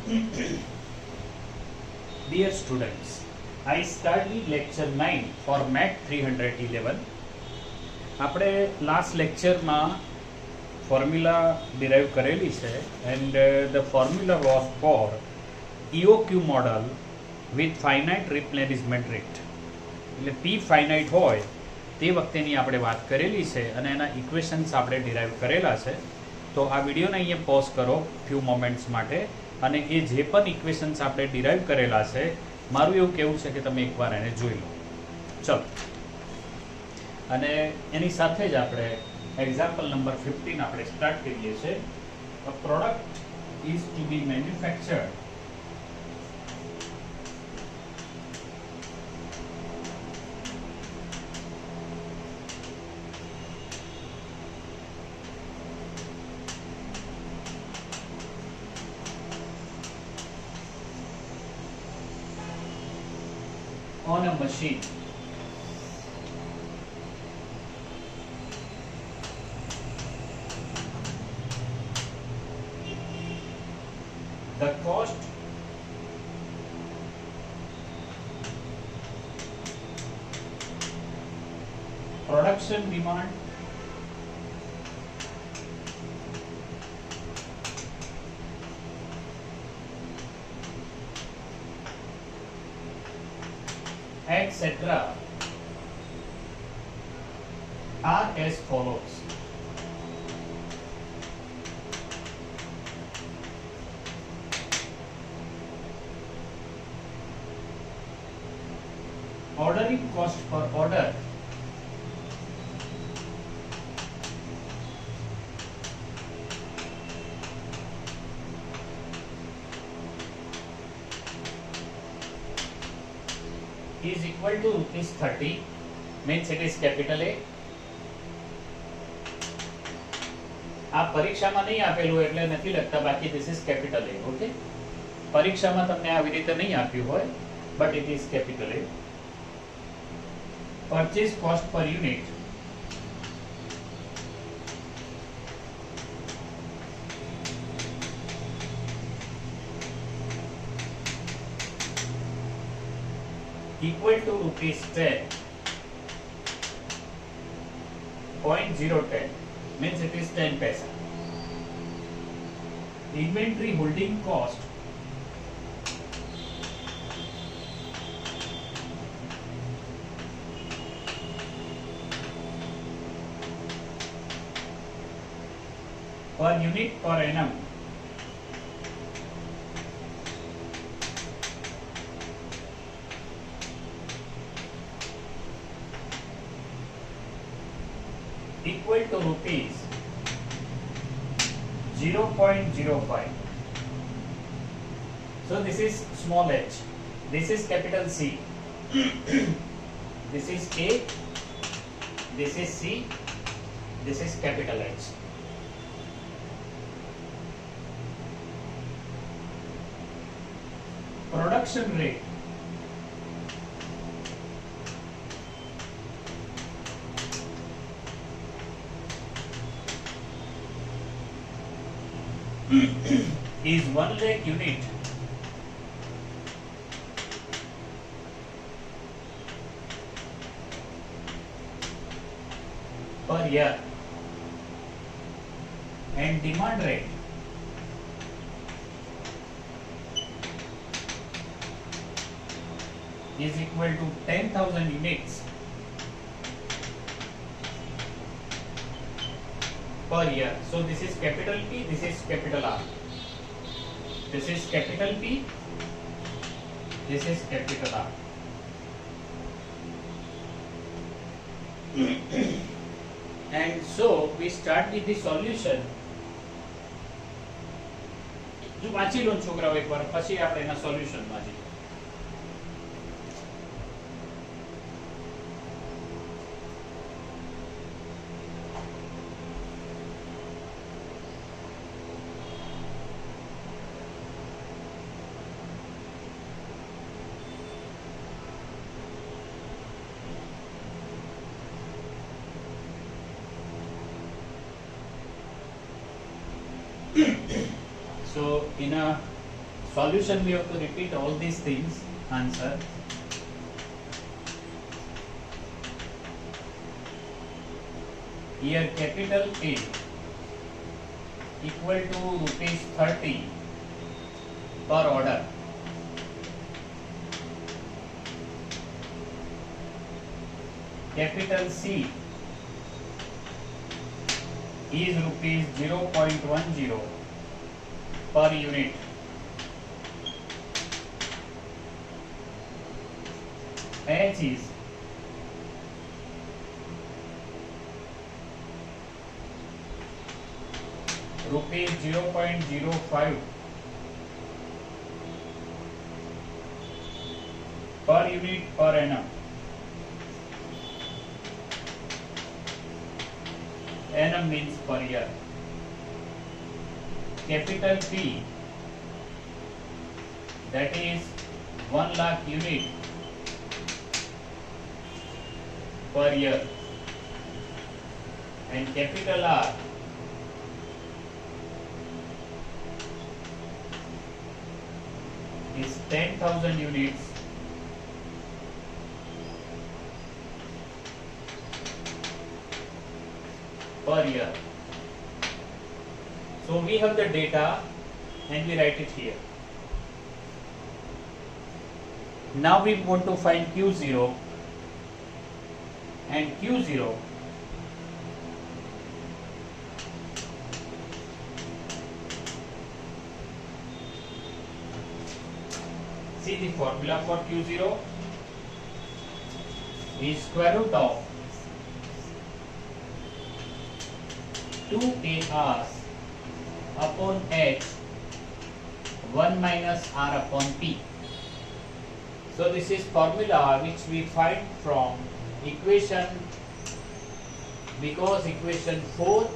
Dear students, I study lecture 9 for Math 311. આપણે last લેક્ચરમાં formula derive કરેલી છે and the formula was for EOQ model with finite replenishment rate. એટલે P finite હોય તે વખતેની આપણે વાત કરેલી છે અને એના ઇક્વેશન્સ આપણે ડિરાઈવ કરેલા છે. તો આ વિડીયોને અહીંયા પોઝ કરો ફ્યુ મોમેન્ટ્સ માટે અને એ જે પણ ઇક્વેશન્સ આપણે ડિરાઈવ કરેલા છે મારું એવું કહેવું છે કે તમે એકવાર એને જોઈ લો. ચલો, અને એની સાથે જ આપણે એક્ઝામ્પલ નંબર 15 આપણે સ્ટાર્ટ કરીએ છીએ. A product is to be manufactured on a machine. The cost production demand etc. are as follows. Ordering cost per order is equal to rupees 30, means it is capital A. આ પરીક્ષામાં નહીં આપેલું એટલે નથી લખતા, બાકી this is capital A. Okay, પરીક્ષામાં તમને આવી રીતે નહીં આપ્યું હોય, but it is capital A. Purchase cost per unit equal to rupees 10.010, means it is 10 paisa. Inventory holding cost per unit per annum equal to rupees 0.05. So this is small h, this is capital C, this is A, this is C, this is capital H. Production rate is 1 lakh unit per year, and demand rate is equal to 10,000 units per year. So this is capital P, this is capital R, this is capital P, this is capital R. And so we start with the solution. જો વાંચી લો છોકરાઓ એકવાર, પછી આપણે એના solution માં જઈએ. So in a solution we have to repeat all these things. Answer. Here capital A equal to rupees 30 per order. Capital C is rupees 0.10 per unit. H is rupees 0.05 per unit per annum. Annum means per year. Capital P, that is 1 lakh unit per year, and capital R is 10,000 units per year. So we have the data and we write it here. Now we want to find Q0, and Q0 see the formula for Q0 is square root of 2 AR upon H 1 minus R upon P. So this is formula which we find from equation, because equation 4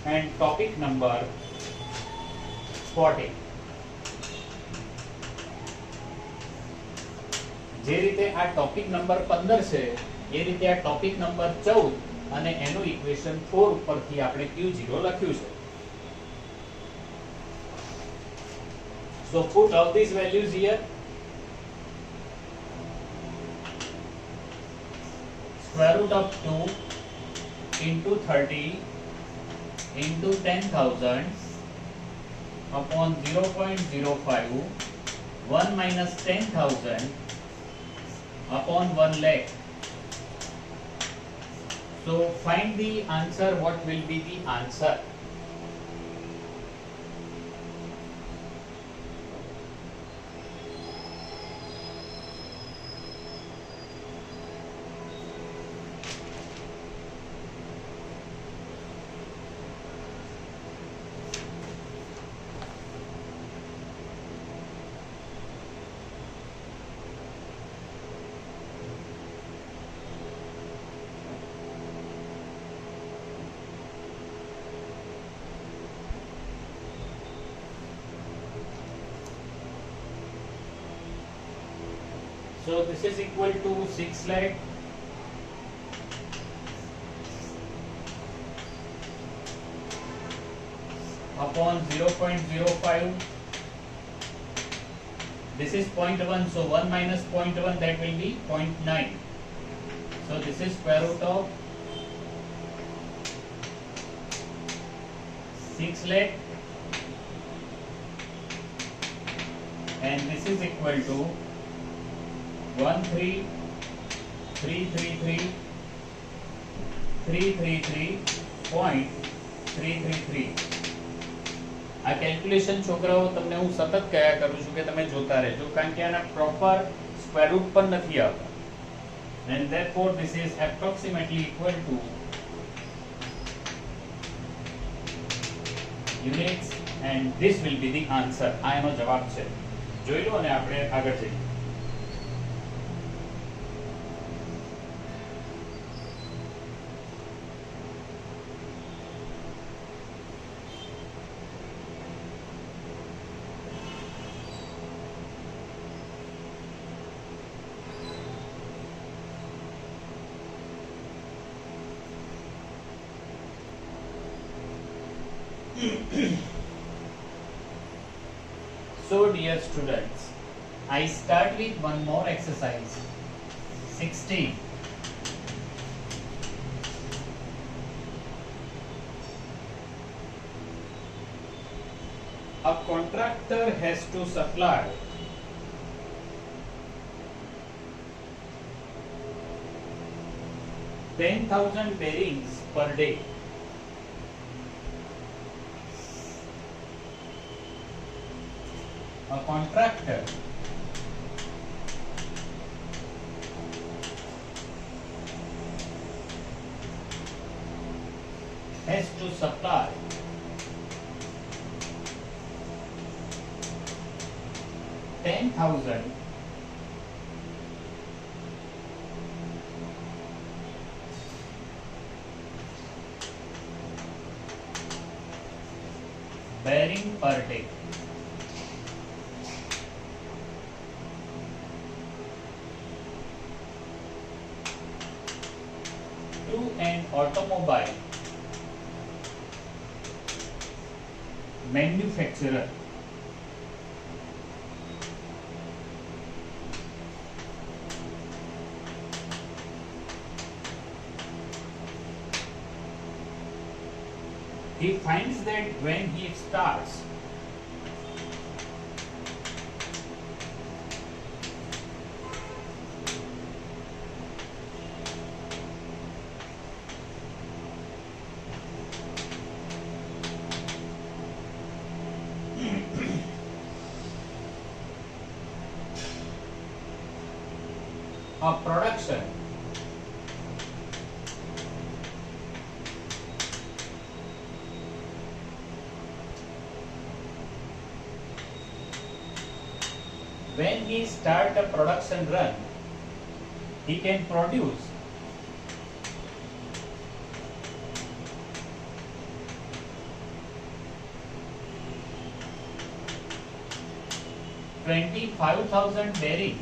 and topic number 40. જે રીતે આ topic number 15 છે એ રીતે આ topic number 14 અને એનું equation 4 ઉપરથી આપણે Q0 લખ્યું છે. So put all these values here. Square root of 2 into 30 into 10,000 upon 0.05, 1 minus 10,000 upon 1 lakh. So find the answer. What will be the answer? So this is equal to 6 lakh upon 0.05. This is 0.1, so 1 minus 0.1, that will be 0.9. So this is square root of 6 lakh, and this is equal to 13,333.333. આ calculation છોકરાઓ તમને હું સતત કયા કરું છું કે તમે જોતા રહેજો, કારણ કે આના પ્રોપર સ્ક્વેર રૂટ પણ નથી આવતા. And therefore this is approximately equal to units, and this will be the answer. આ એનો જવાબ છે. જોઈ લો અને આપણે આગળ જઈએ. So dear students, I start with one more exercise. 16. A contractor has to supply 10,000 bearings per day. A contractor has to supply 10,000 bearing per day. To an automobile manufacturer. He finds that when he starts a production when he start a production run, he can produce 25,000 bearing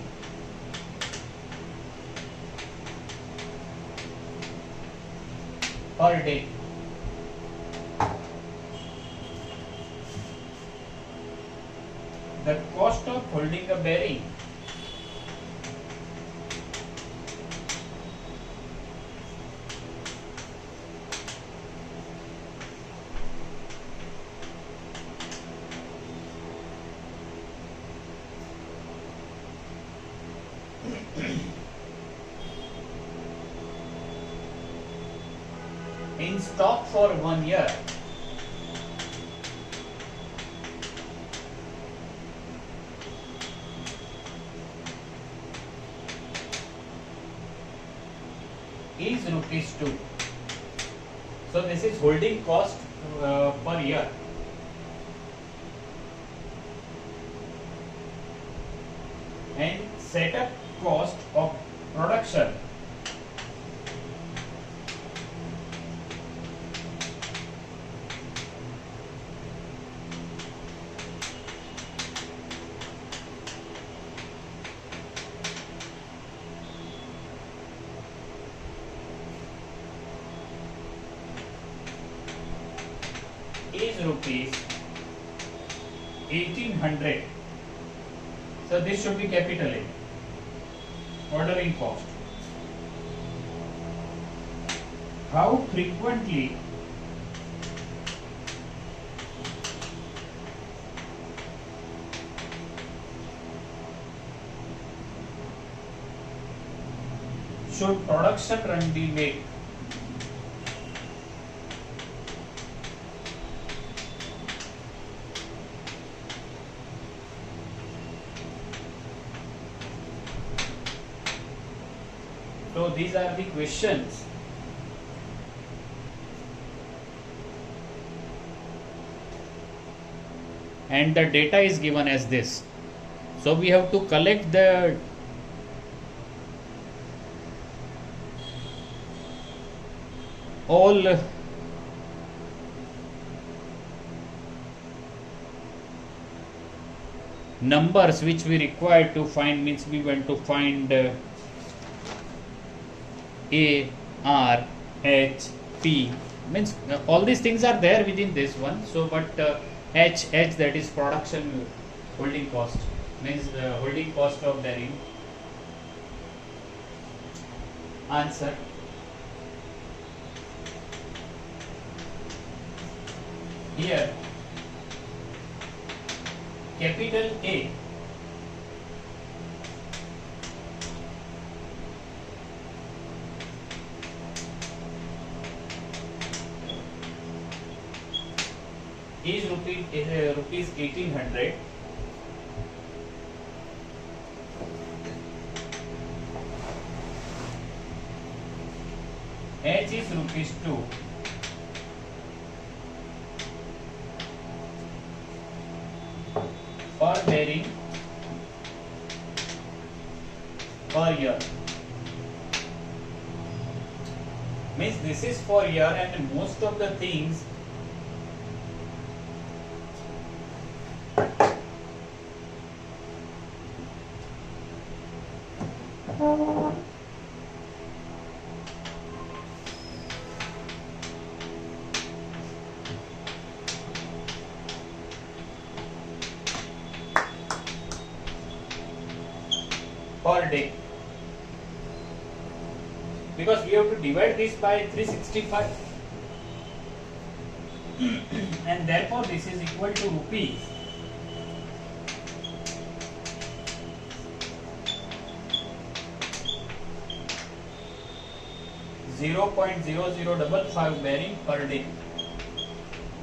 per day. The cost of holding a bearing in stock for 1 year is ₹2. So this is holding cost per year. And setup cost of production is ₹1,800. So this should be capital A. Ordering cost. How frequently should production run be made? So these are the questions. And the data is given as this. So we have to collect the all numbers which we require to find, means we want to find A, R, H, P, means all these things are there within this one. So but H, that is production holding cost means holding cost of bearing. Answer here capital A is rupees 1800. H is rupees 2. Per bearing per year. Means this is for year, and most of the things per day, because we have to divide this by 365 and therefore this is equal to rupees 0.0055 bearing per day.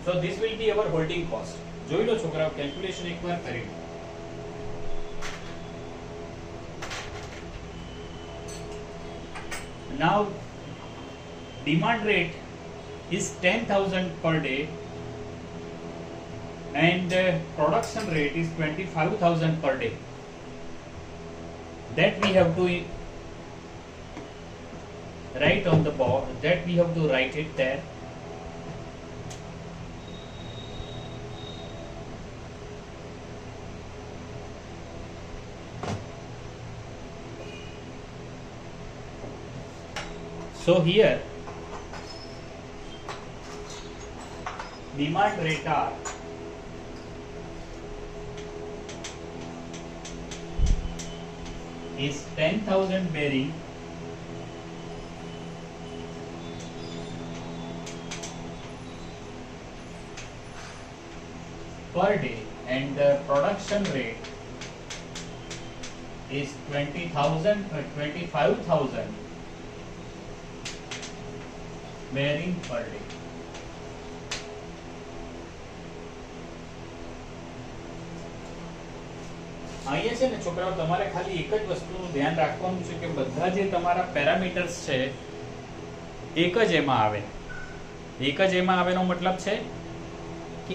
So this will be our holding cost. જોઈ લો છોકરાઓ, calculation એકવાર કરી લો. Now demand rate is 10,000 per day and production rate is 25,000 per day. That we have to write on the board, that we have to write it there. So here demand rate R is 10,000 bearing per day, and the production rate is 25,000 bearing per day. અહીંયા છે ને છોકરાઓ, તમારે ખાલી એક જ વસ્તુનું ધ્યાન રાખવાનું છે કે બધા જે તમારા પેરામીટર્સ છે એક જ એમાં આવે. એક જ એમાં આવેનો મતલબ છે કે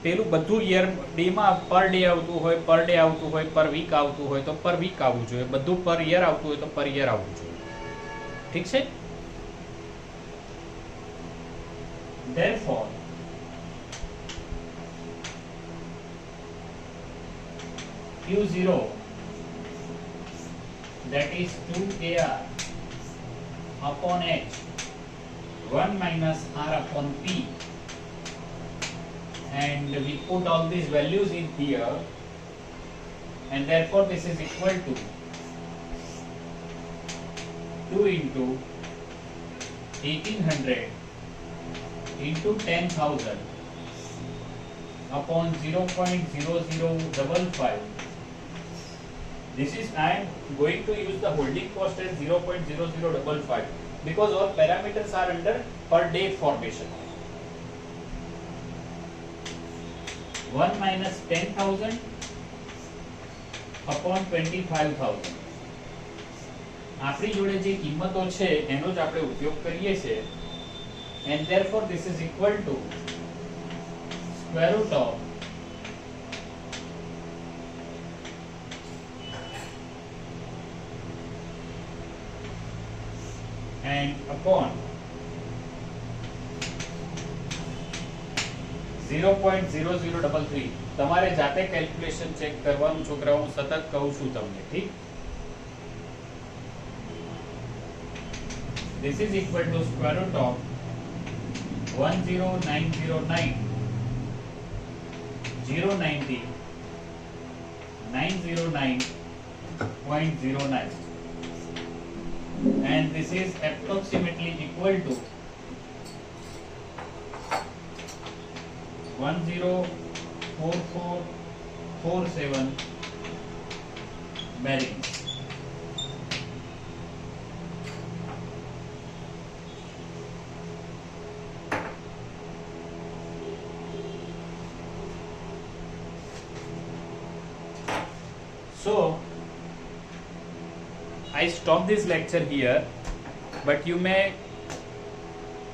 પેલું બધું યર ડેમાં પર ડે આવતું હોય, પર ડે આવતું હોય, પર વીક આવતું હોય તો પર વીક આવવું જોઈએ, બધું પર યર આવતું હોય તો પર યર આવવું જોઈએ. ઠીક છે? Therefore, Q0, that is 2KR upon H, 1 minus R upon P, and we put all these values in here, and therefore this is equal to 2 into 1800 into 10,000 upon 0.0055. This is, I am going to use the holding cost as 0.0055 because all parameters are under per day formation. 1 minus 10,000 upon 25,000. આપણી જોડે જે કિંમતો છે એનો જ આપણે ઉપયોગ કરીએ છીએ, and therefore this is equal to square root of and upon 0.0033. તમારે જાતે કેલ્ક્યુલેશન ચેક કરવાનું છોકરાઓ, હું સતત કહું છું તમને. ઠીક? This is equal to square root of 10909 090 909.09, and this is approximately equal to 104447 bearings. So I stop this lecture here, but you may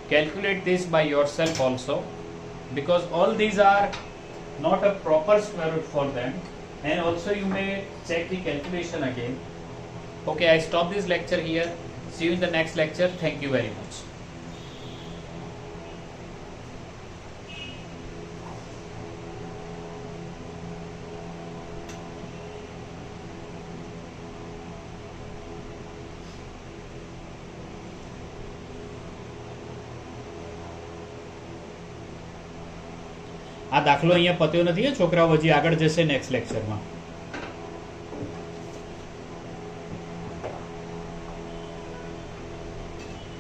calculate this by yourself also, because all these are not a proper square root for them, and also you may check the calculation again. Okay, I stop this lecture here. See you in the next lecture. Thank you very much. આ દાખલો અહીંયા પત્યો નથી, છોકરાઓ હજી આગળ જશે next લેક્ચરમાં.